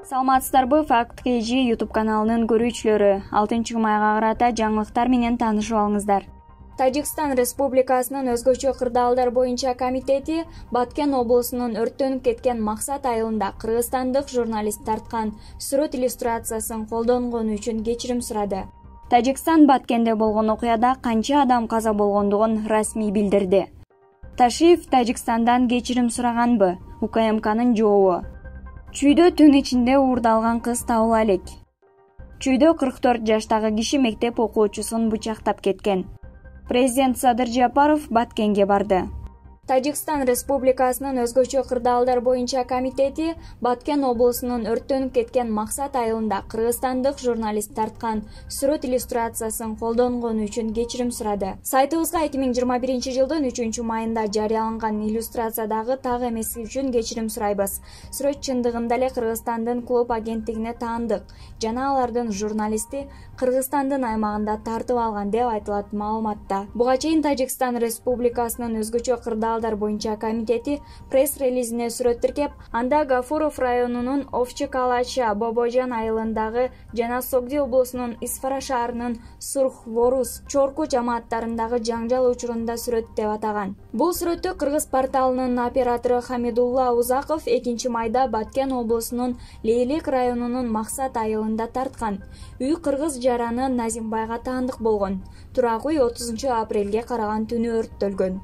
Саламатсыздарбы, Факт KG YouTube каналынын көрүүчүлөрү. 6 майга карата жаңылыктар менен таанышып алыңыздар. Тажикстан Республикасынын өзгөчө кырдаалдар боюнча комитети Баткен облусунун өрттөнүп кеткен Максат айылында кыргызстандык журналист тарткан сүрөт иллюстрациясын колдонгону үчүн кечирим сурады. Тажикстан Баткенде болгон окуяда канча адам каза болгондугун расмий билдирди. Ташиев Тажикстандан кечирим сураганбы? УКМКнын жообу. Чүйдө түн ичинде уурдалган кыз табыла элек. Чүйдө 44 жаштагы киши мектеп окуучусун бычактап кеткен. Президент Садыр Жапаров Баткенге барды. Тажикстан Республикасынын өзгөчө кырдаалдар боюнча комитети Баткен облусунун өрттөнүп кеткен Максат айылында кыргызстандык журналист тарткан сүрөт иллюстрациясын колдонгону үчүн кечирим сурады. Сайтыбызга 2021 жылдын 3-майында жарыяланган иллюстрациядагы так эмеси үчүн кечирим сурайбыз. Сүрөт чындыгында эле Кыргызстандын клуб агенттигине таандык жана алардын журналисти Кыргызстандын аймагында тартып алган деп айтылат маалыматта. Буга чейин Тажикстан Республикасынын өзгөчө кырдаалдар боюнча комитети пресс-релизине сүрөт тиркеп, анда Гафуров районунун Овчы-Калача, Бобожан айылындагы жана Согди облусунун Исфара шаарынын Сурх-Ворус, Чорку жамааттарындагы жаңжал учурунда сүрөт деп атаган. Бул сүрөттү Кыргыз порталынын оператору Хамидулла Узаков 2 майда Баткен облусунун Лейлек районунун Максат айылында тарткан. Үй кыргыз жараны Назимбайга таандык болгон. Турак үй 30 апрелге караган түнү өрттөлгөн.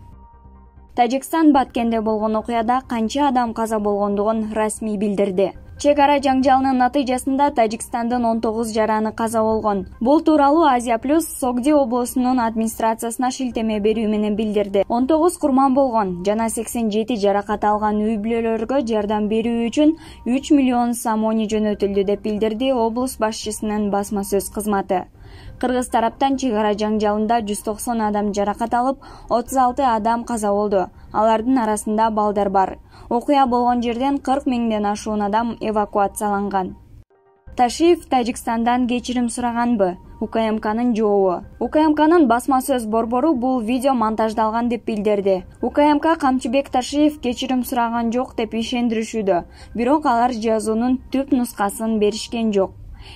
Тажикстан Баткенде болгон окуяда канча адам каза болгондугун расмий билдирди. Чек ара жаңжалынын натыйжасында Тажикстандын 19 жараны каза болгон. Бул тууралуу Азия Плюс Согди облусунун администрациясына шилтеме берүү менен билдирди. 19 курман болгон жана 87 жаракат алган үй бүлөлөргө жардам берүү үчүн 3 миллион сомони жөнөтүлдү деп билдирди облус башчысынын басма сөз кызматы. Кыргыз тараптан чек ара жаңжалында 190 адам жаракат алып, 36 адам каза болду. Алардын арасында балдар бар. Окуя болгон жерден 40 миңден ашуун адам эвакуацияланган. Ташиев Тажикстандан кечирим сураганбы? УКМКнын жообу. УКМКнын басма сөз борбору бул видео монтаждалган деп билдирди. УКМК Камчыбек Ташиев кечирим сураган жок деп ишендиришүүдө, бирок алар жазуунун түп нускасын беришкен жок.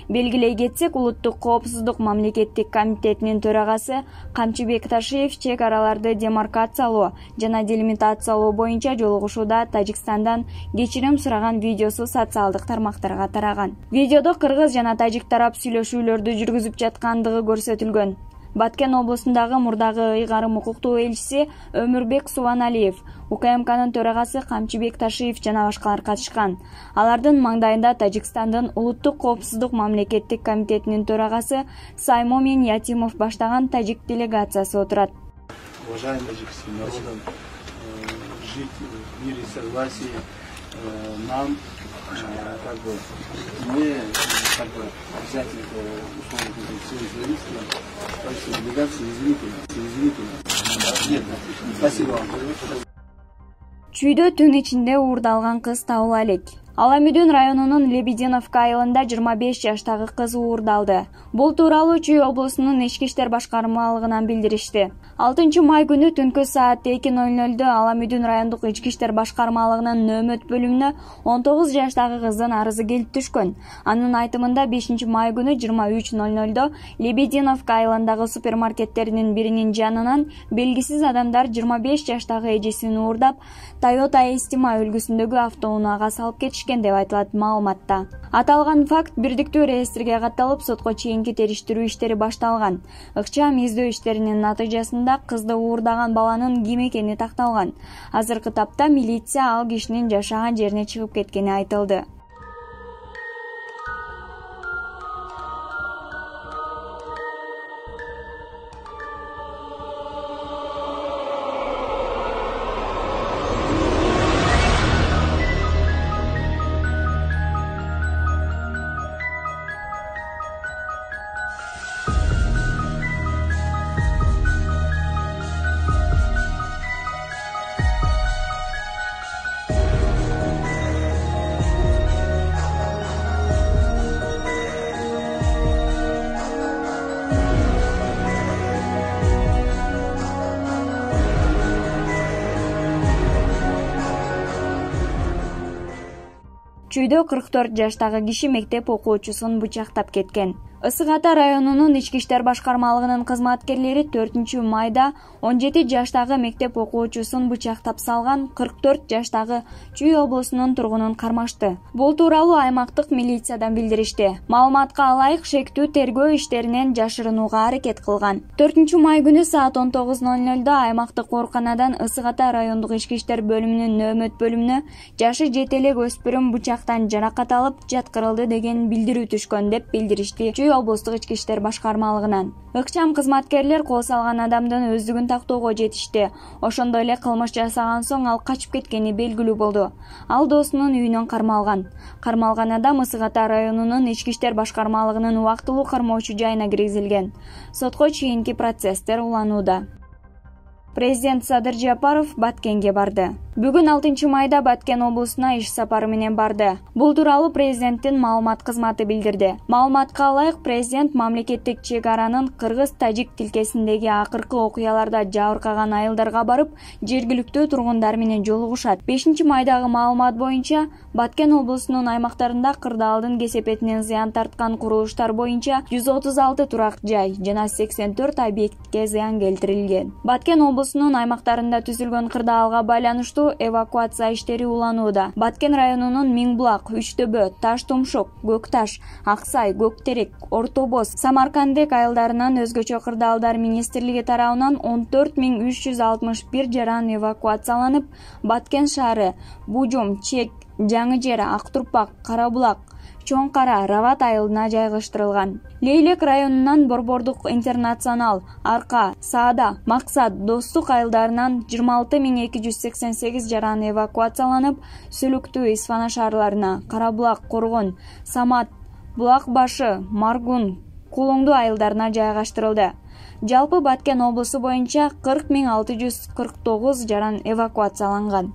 Белгилей кетсек, Улуттук коопсуздук мамлекеттик комитетинин төрагасы Камчыбек Ташиев чек араларды демаркациялоо жана делимитациялоо боюнча жолугушууда Тажикстандан кечирим сураган видеосу социалдык тармактарга тараган. Видеодо кыргыз жана тажик тарап сүйлөшүүлөрдү жүргүзүп жаткандыгы көрсөтүлгөн. Баткен облусундагы мурдагы ыйгарым укуктуу элчиси Өмүрбек Субаналиев, УКМКнын төрагасы Камчыбек Ташиев жана башкалар катышкан. Алардын маңдайында Тажикстандын Улуттук коопсуздук мамлекеттик комитетинин төрагасы Саймомин Ятимов баштаган тажик делегациясы отурат. Уважаемый таджикский народ, жить в мире и согласии нам, мы обязательно условно все журналисты, правительство делегации, извините. Нет, спасибо вам. Чүйдө түн ичинде уурдалган кыз табыла элек. Аламүдүн районунун Лебединовка айылында 25 жаштагы кыз уурдалды. Бул тууралуу Чүй облусунун ички иштер башкармалыгынан билдиришти. 6 май күнү түнкү саат 2:00 Аламүдүн райондук ички иштер башкармалыгынын нөөмөт бөлүмүнө 19 жаштагы кыздын арызы келип түшкөн. Анын айтымында 5 май күнү 23:00 Лебединовка айылындагы супермаркеттеринин биринин жанынан белгисиз адамдар 25 жаштагы эжесин уурдап, Toyota Estima үлгүсүндөгү автоунаага салып кетишкен деп айтылат маалыматта. Аталган факт бирдиктүү реестрге катталып, сотко чейинки териштирүү иштери башталган. Ыкчам издөө иштеринин натыйжасында кызды уурдаган баланын ким экени такталган. Азыркы тапта милиция ал кишинин жашаган жерине чыгып кеткени айтылды. Чүйдө 44 жаштагы киши мектеп окуучусун бычактап кеткен. Ысык Ата районунун ички иштер башкармалыгынын кызматкерлери 4 майда 17 жаштагы мектеп окуучусун бычактап салган 44 жаштагы Чүй облусунун тургунун кармашты. Бул тууралуу аймактык милициядан билдиришти. Маалыматка ылайык, шектүү тергөө иштеринен жашырынууга аракет кылган. 4 май күнү саат 19:00 аймактык ооруканадан Ысык Ата райондук ички иштер бөлүмүнүн нөөмөт бөлүмүнө жашы 7 элек өспүрүм бычактан жаракат алып жаткырылды деген билдирүү түшкөн деп билдиришти Чүй облустук ички иштер башкармалыгынан. Ыкчам кызматкерлер кол салган адамдын өздүгүн тактоого жетишти. Ошондой эле кылмыш жасаган соң ал качып кеткени белгилүү болду. Ал досунун үйүнөн кармалган. Кармалган адам Ысык Ата районунун ички иштер башкармалыгынын убактылуу кармоочу жайына киргизилген. Сотко чейинки процесстер уланууда. Президент Садыр Жапаров Баткенге барды. Бүгүн 6 майда Баткен облусуна иш сапары менен барды. Бул тууралуу президенттин маалымат кызматы билдирди. Маалыматка ылайык, президент мамлекеттик чек аранын кыргыз-тажик тилкесиндеги акыркы окуяларда жабыркаган айылдарга барып, жергиликтүү тургундар менен жолугушат. 5 майдагы маалымат боюнча, Баткен облусунун аймактарында кырдаалдын кесепетинен зыян тарткан курулуштар боюнча 136 турак жай жана 84 объектке зыян келтирилген. Баткен облусунун аймактарында түзүлгөн кырдаалга байланыштуу эвакуация иштери уланууда. Баткен районунун Миңбулак, Үчтөбө, Таш-Тумшук, Көкташ, Аксай, Көктерек, Ортобоз, Самаркандек айылдарынан өзгөчө кырдаалдар министрлиги тарабынан 14361 жаран эвакуацияланып, Баткен шаары, Бужум, Чек, Жаңы Жер, Актурпак, Карабулак, Чоң Кара, Рават айылына жайгаштырылган. Лейлек районунан Борбордук Интернационал, Арка, Саада, Максат, Достук айылдарынан 26288 жаран эвакуацияланып, Сүлүктүү, Исфана шаарларына, Карабулак, Коргон, Самат, Булак башы, Маргун, Кулуңду айылдарына жайгаштырылды. Жалпы Баткен облусу боюнча 40649 жаран эвакуацияланган.